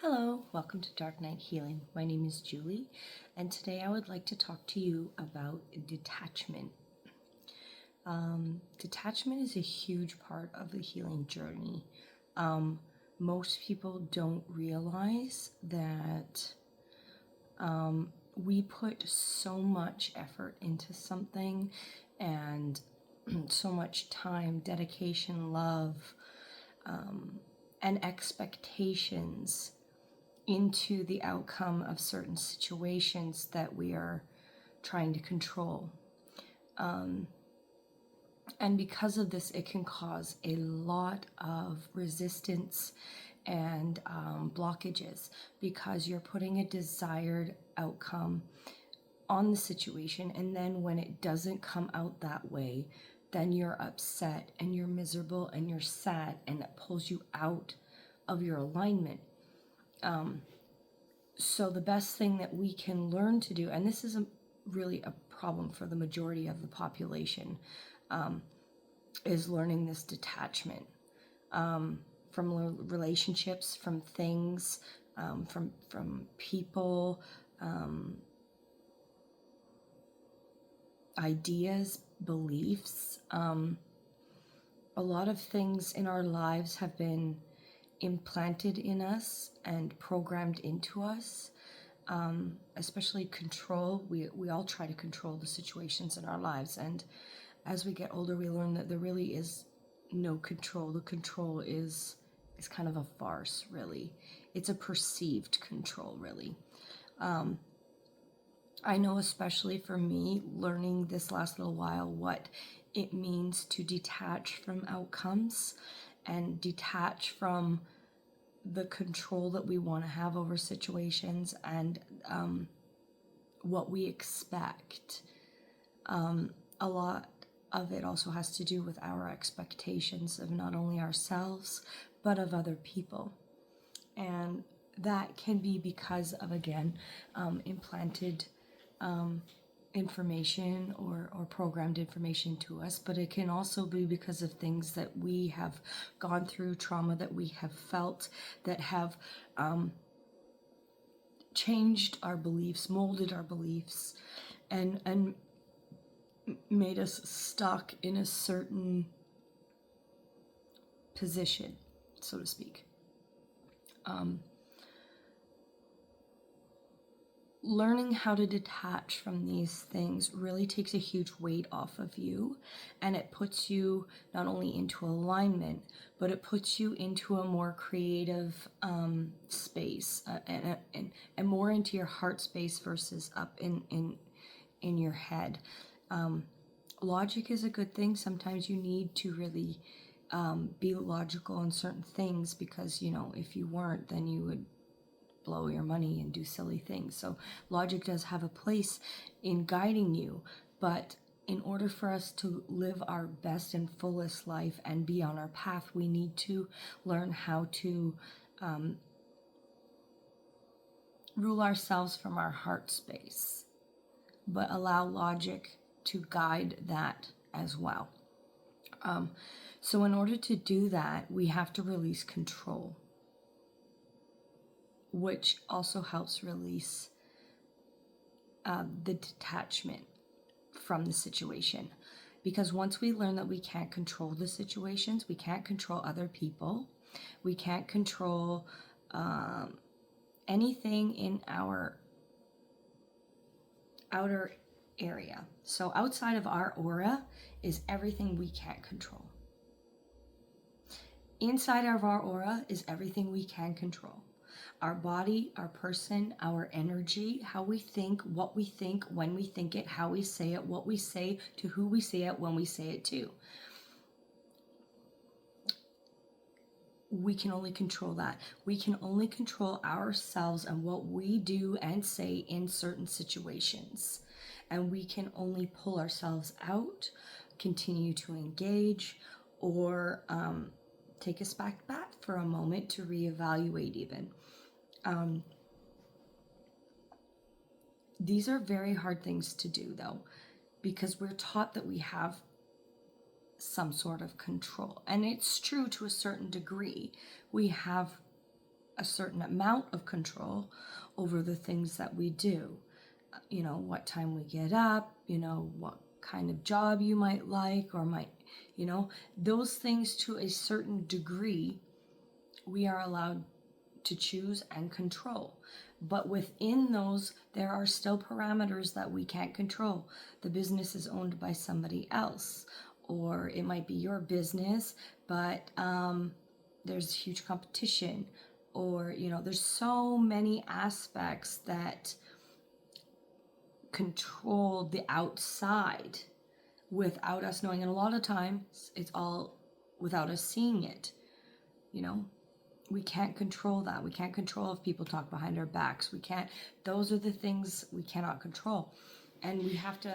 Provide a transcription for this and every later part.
Hello, welcome to Dark Night Healing. My name is Julie, and today I would like to talk to you about detachment. Detachment is a huge part of the healing journey. Most people don't realize that we put so much effort into something and so much time, dedication, love, and expectations into the outcome of certain situations that we are trying to control. And because of this, it can cause a lot of resistance and blockages because you're putting a desired outcome on the situation, and then when it doesn't come out that way, then you're upset and you're miserable and you're sad, and it pulls you out of your alignment. So the best thing that we can learn to do, and this is really a problem for the majority of the population, is learning this detachment from relationships, from things, from people, ideas, beliefs. A lot of things in our lives have been implanted in us and programmed into us, especially control. We all try to control the situations in our lives, and as we get older we learn that there really is no control. The control is kind of a farce, really. It's a perceived control, really. I know, especially for me, learning this last little while what it means to detach from outcomes and detach from the control that we want to have over situations, and what we expect. A lot of it also has to do with our expectations of not only ourselves but of other people, and that can be because of, again, implanted information or programmed information to us, but it can also be because of things that we have gone through, trauma that we have felt, that have changed our beliefs, molded our beliefs, and made us stuck in a certain position, so to speak. Learning how to detach from these things really takes a huge weight off of you, and it puts you not only into alignment, but it puts you into a more creative space, and more into your heart space versus up in your head. Logic is a good thing. Sometimes you need to really be logical on certain things, because if you weren't, then you would blow your money and do silly things. So logic does have a place in guiding you, but in order for us to live our best and fullest life and be on our path, we need to learn how to rule ourselves from our heart space, but allow logic to guide that as well. So in order to do that, we have to release control, which also helps release the detachment from the situation. Because once we learn that we can't control the situations, we can't control other people, we can't control anything in our outer area. So outside of our aura is everything we can't control. Inside of our aura is everything we can control. Our body, our person, our energy, how we think, what we think, when we think it, how we say it, what we say, to who we say it, when we say it to. We can only control that. We can only control ourselves and what we do and say in certain situations. And we can only pull ourselves out, continue to engage, or take us back for a moment to reevaluate even. These are very hard things to do, though, because we're taught that we have some sort of control. And it's true to a certain degree. We have a certain amount of control over the things that we do. What time we get up, what kind of job you might like or might, those things to a certain degree, we are allowed to choose and control. But within those, there are still parameters that we can't control. The business is owned by somebody else, or it might be your business, but there's huge competition, or, there's so many aspects that control the outside without us knowing. And a lot of times it's all without us seeing it, we can't control that. We can't control if people talk behind our backs. Those are the things we cannot control. And we have to,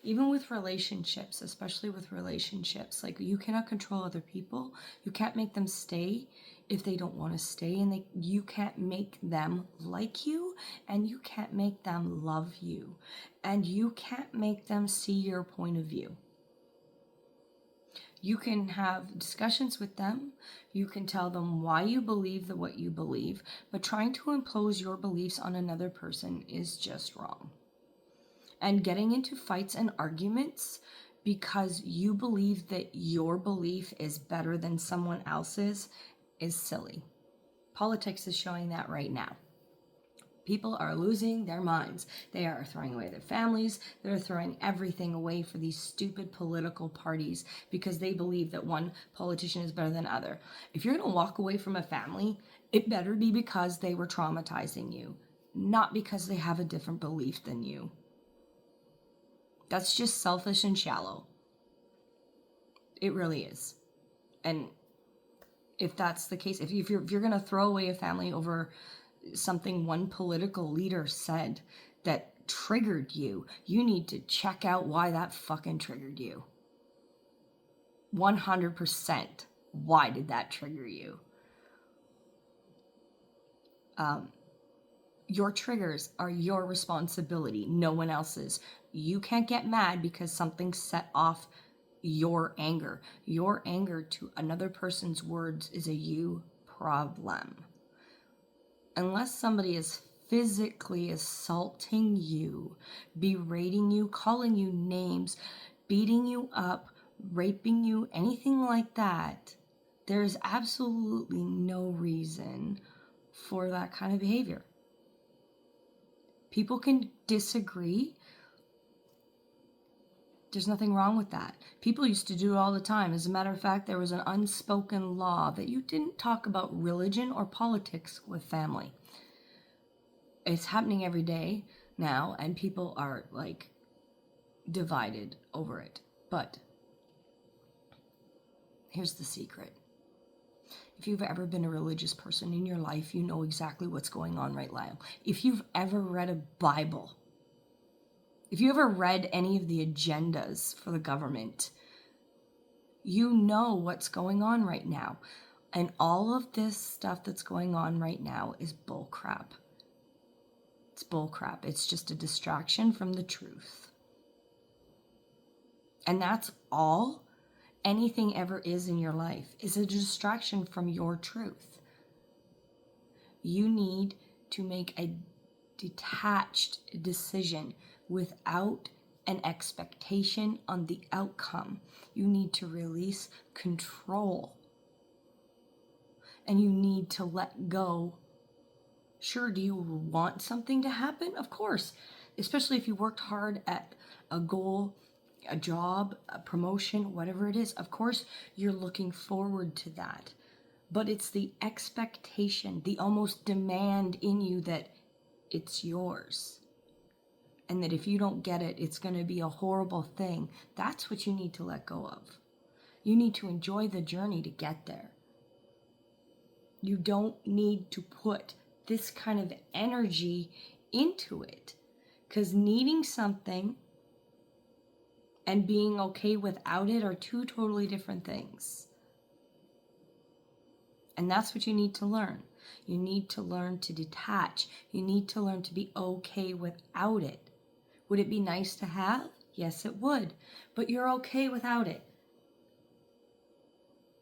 even with relationships, especially with relationships, you cannot control other people. You can't make them stay if they don't want to stay, and you can't make them like you, and you can't make them love you, and you can't make them see your point of view. You can have discussions with them. You can tell them why you believe what you believe, but trying to impose your beliefs on another person is just wrong. And getting into fights and arguments because you believe that your belief is better than someone else's is silly. Politics is showing that right now. People are losing their minds. They are throwing away their families. They're throwing everything away for these stupid political parties because they believe that one politician is better than other. If you're going to walk away from a family, it better be because they were traumatizing you, not because they have a different belief than you. That's just selfish and shallow. It really is. And if that's the case, if you're going to throw away a family over something one political leader said that triggered you, you need to check out why that fucking triggered you. 100%. Why did that trigger you? Your triggers are your responsibility, no one else's. You can't get mad because something set off your anger. Your anger to another person's words is a you problem. Unless somebody is physically assaulting you, berating you, calling you names, beating you up, raping you, anything like that, there is absolutely no reason for that kind of behavior. People can disagree. There's nothing wrong with that. People used to do it all the time. As a matter of fact, there was an unspoken law that you didn't talk about religion or politics with family. It's happening every day now, and people are divided over it. But here's the secret. If you've ever been a religious person in your life, you know exactly what's going on right now. If you've ever read a Bible, if you ever read any of the agendas for the government, you know what's going on right now. And all of this stuff that's going on right now is bullcrap. It's bullcrap. It's just a distraction from the truth. And that's all anything ever is in your life, is a distraction from your truth. You need to make a detached decision without an expectation on the outcome. You need to release control. And you need to let go. Sure, do you want something to happen? Of course. Especially if you worked hard at a goal, a job, a promotion, whatever it is. Of course, you're looking forward to that. But it's the expectation, the almost demand in you that it's yours. And that if you don't get it, it's going to be a horrible thing. That's what you need to let go of. You need to enjoy the journey to get there. You don't need to put this kind of energy into it. Because needing something and being okay without it are two totally different things. And that's what you need to learn. You need to learn to detach. You need to learn to be okay without it. Would it be nice to have? Yes, it would. But you're okay without it.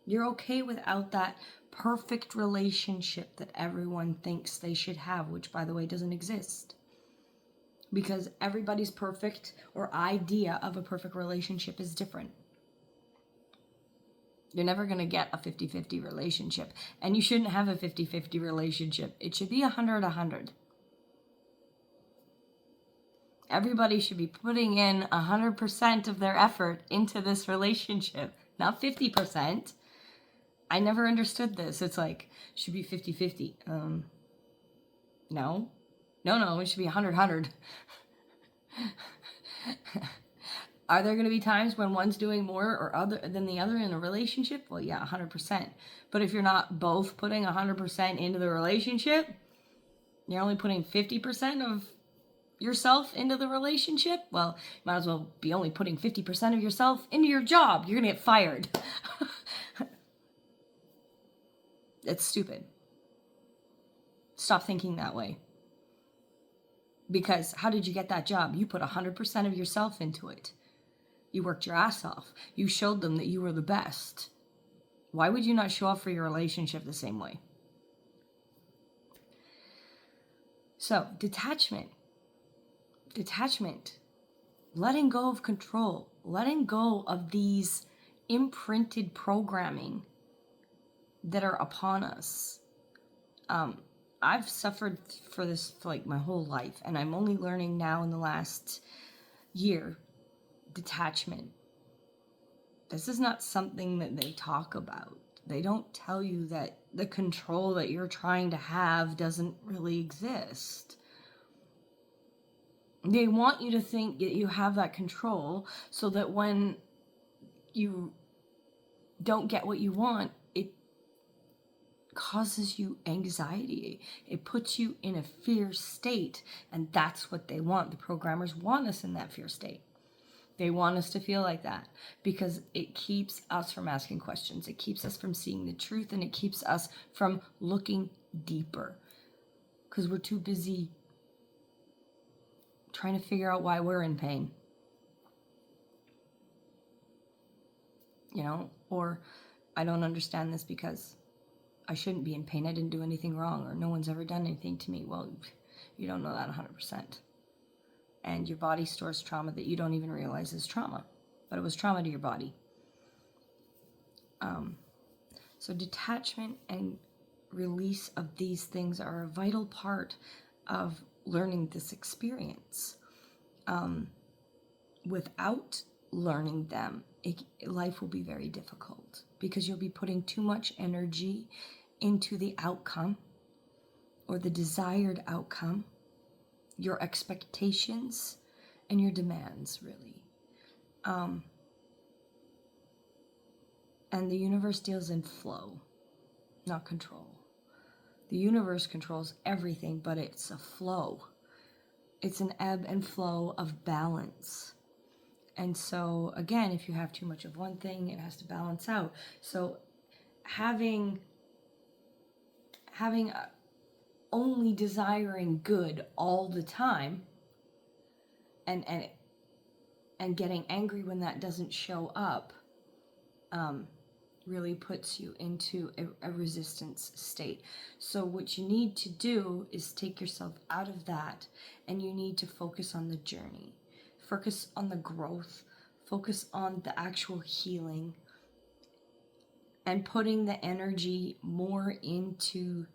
You're okay without that perfect relationship that everyone thinks they should have, which, by the way, doesn't exist. Because everybody's perfect or idea of a perfect relationship is different. You're never going to get a 50-50 relationship. And you shouldn't have a 50-50 relationship. It should be 100-100. Everybody should be putting in 100% of their effort into this relationship, not 50%. I never understood this. It's like, should be 50-50. No. No, it should be 100-100. Are there going to be times when one's doing more or other than the other in a relationship? Well, yeah, 100%. But if you're not both putting 100% into the relationship, you're only putting 50% of yourself into the relationship, well, you might as well be only putting 50% of yourself into your job. You're going to get fired. It's stupid. Stop thinking that way. Because how did you get that job? You put 100% of yourself into it. You worked your ass off. You showed them that you were the best. Why would you not show up for your relationship the same way? So, detachment. Letting go of control. Letting go of these imprinted programming that are upon us. I've suffered for this for like my whole life, and I'm only learning now in the last year. Detachment. This is not something that they talk about. They don't tell you that the control that you're trying to have doesn't really exist. They want you to think that you have that control so that when you don't get what you want, it causes you anxiety. It puts you in a fear state, and that's what they want. The programmers want us in that fear state. They want us to feel like that because it keeps us from asking questions. It keeps us from seeing the truth, and it keeps us from looking deeper because we're too busy trying to figure out why we're in pain. Or I don't understand this because I shouldn't be in pain. I didn't do anything wrong, or no one's ever done anything to me. Well, you don't know that 100%. And your body stores trauma that you don't even realize is trauma, but it was trauma to your body. So detachment and release of these things are a vital part of learning this experience. Without learning them, life will be very difficult because you'll be putting too much energy into the outcome or the desired outcome, your expectations, and your demands, really. And the universe deals in flow, not control. The universe controls everything, but it's a flow. It's an ebb and flow of balance. And so, again, if you have too much of one thing, it has to balance out. So having only desiring good all the time and getting angry when that doesn't show up really puts you into a resistance state. So what you need to do is take yourself out of that, and you need to focus on the journey. Focus on the growth. Focus on the actual healing. And putting the energy more into,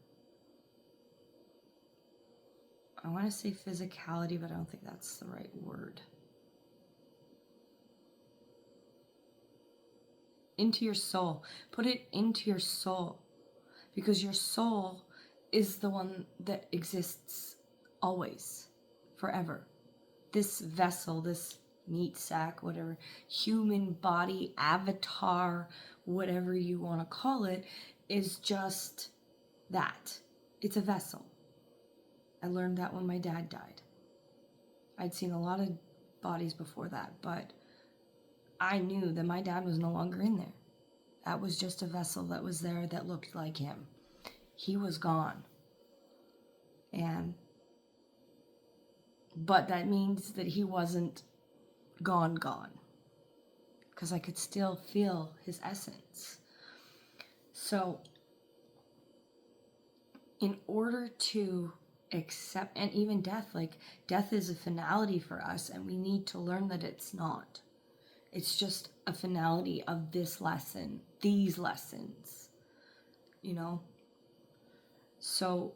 I want to say physicality, but I don't think that's the right word. Into your soul. Put it into your soul. Because your soul is the one that exists always, forever. This vessel, this meat sack, whatever, human body, avatar, whatever you want to call it, is just that. It's a vessel. I learned that when my dad died. I'd seen a lot of bodies before that, but I knew that my dad was no longer in there. That was just a vessel that was there that looked like him. He was gone. But that means that he wasn't gone, because I could still feel his essence. So in order to accept, and even death, like death is a finality for us, and we need to learn that it's not. It's just a finality of this lesson, these lessons, you know? So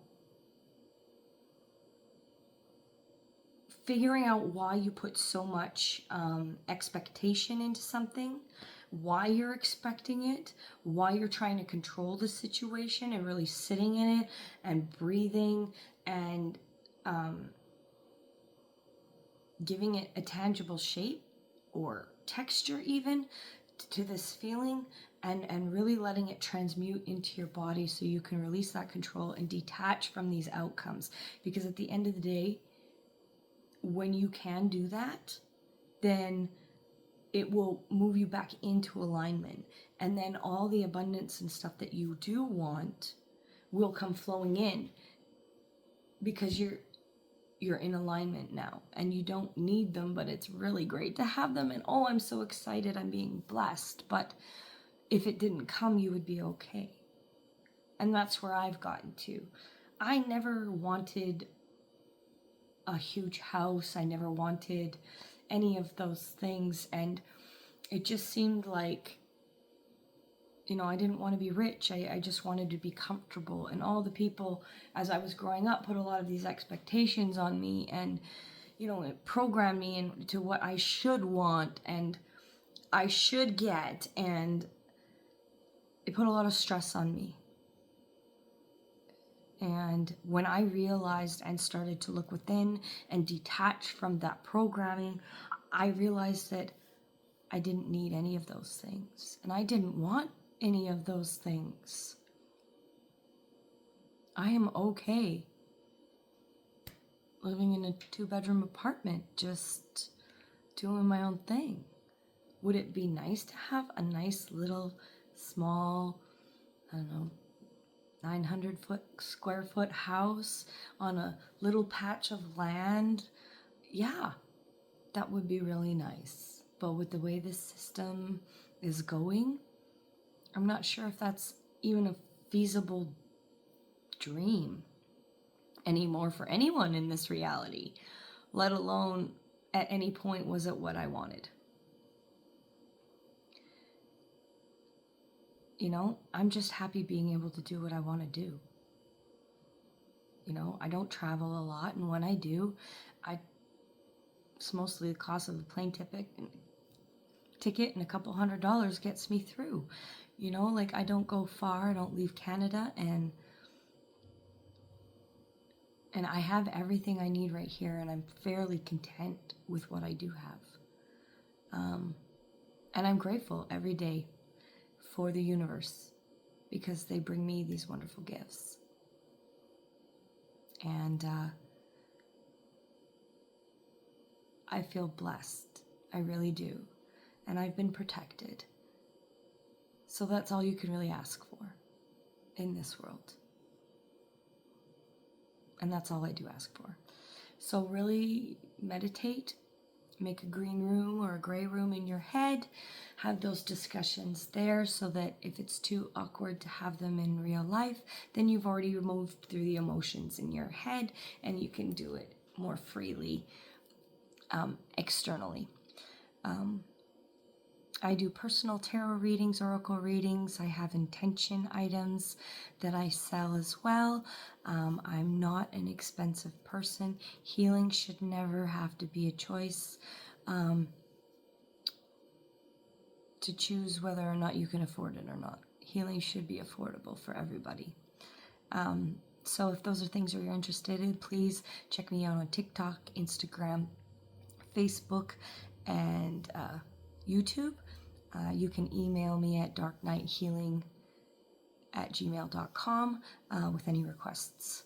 figuring out why you put so much expectation into something, why you're expecting it, why you're trying to control the situation, and really sitting in it and breathing and giving it a tangible shape or texture even to this feeling, and really letting it transmute into your body so you can release that control and detach from these outcomes. Because at the end of the day, when you can do that, then it will move you back into alignment. And then all the abundance and stuff that you do want will come flowing in, because you're in alignment now, and you don't need them, but it's really great to have them. And oh, I'm so excited, I'm being blessed. But if it didn't come, you would be okay. And that's where I've gotten to. I never wanted a huge house. I never wanted any of those things. And it just seemed like, you know, I didn't want to be rich. I just wanted to be comfortable. And all the people, as I was growing up, put a lot of these expectations on me, and, you know, it programmed me into what I should want and I should get. And it put a lot of stress on me. And when I realized and started to look within and detach from that programming, I realized that I didn't need any of those things. And I didn't want any of those things. I am okay living in a 2-bedroom apartment, just doing my own thing. Would it be nice to have a nice little small, I don't know, 900 square foot house on a little patch of land? Yeah, that would be really nice. But with the way this system is going, I'm not sure if that's even a feasible dream anymore for anyone in this reality, let alone at any point was it what I wanted. You know, I'm just happy being able to do what I want to do. You know, I don't travel a lot, and when I do, it's mostly the cost of a plane ticket and a couple $100 gets me through. You know, like I don't go far, I don't leave Canada, and I have everything I need right here, and I'm fairly content with what I do have. And I'm grateful every day for the universe, because they bring me these wonderful gifts. And I feel blessed. I really do. And I've been protected. So that's all you can really ask for in this world. And that's all I do ask for. So really meditate, make a green room or a gray room in your head, have those discussions there, so that if it's too awkward to have them in real life, then you've already moved through the emotions in your head and you can do it more freely externally. I do personal tarot readings, oracle readings. I have intention items that I sell as well. I'm not an expensive person. Healing should never have to be a choice to choose whether or not you can afford it or not. Healing should be affordable for everybody. So if those are things that you're interested in, please check me out on TikTok, Instagram, Facebook, and YouTube. You can email me at darknighthealing@gmail.com with any requests.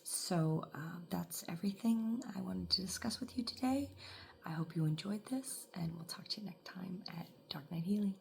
So that's everything I wanted to discuss with you today. I hope you enjoyed this, and we'll talk to you next time at Dark Night Healing.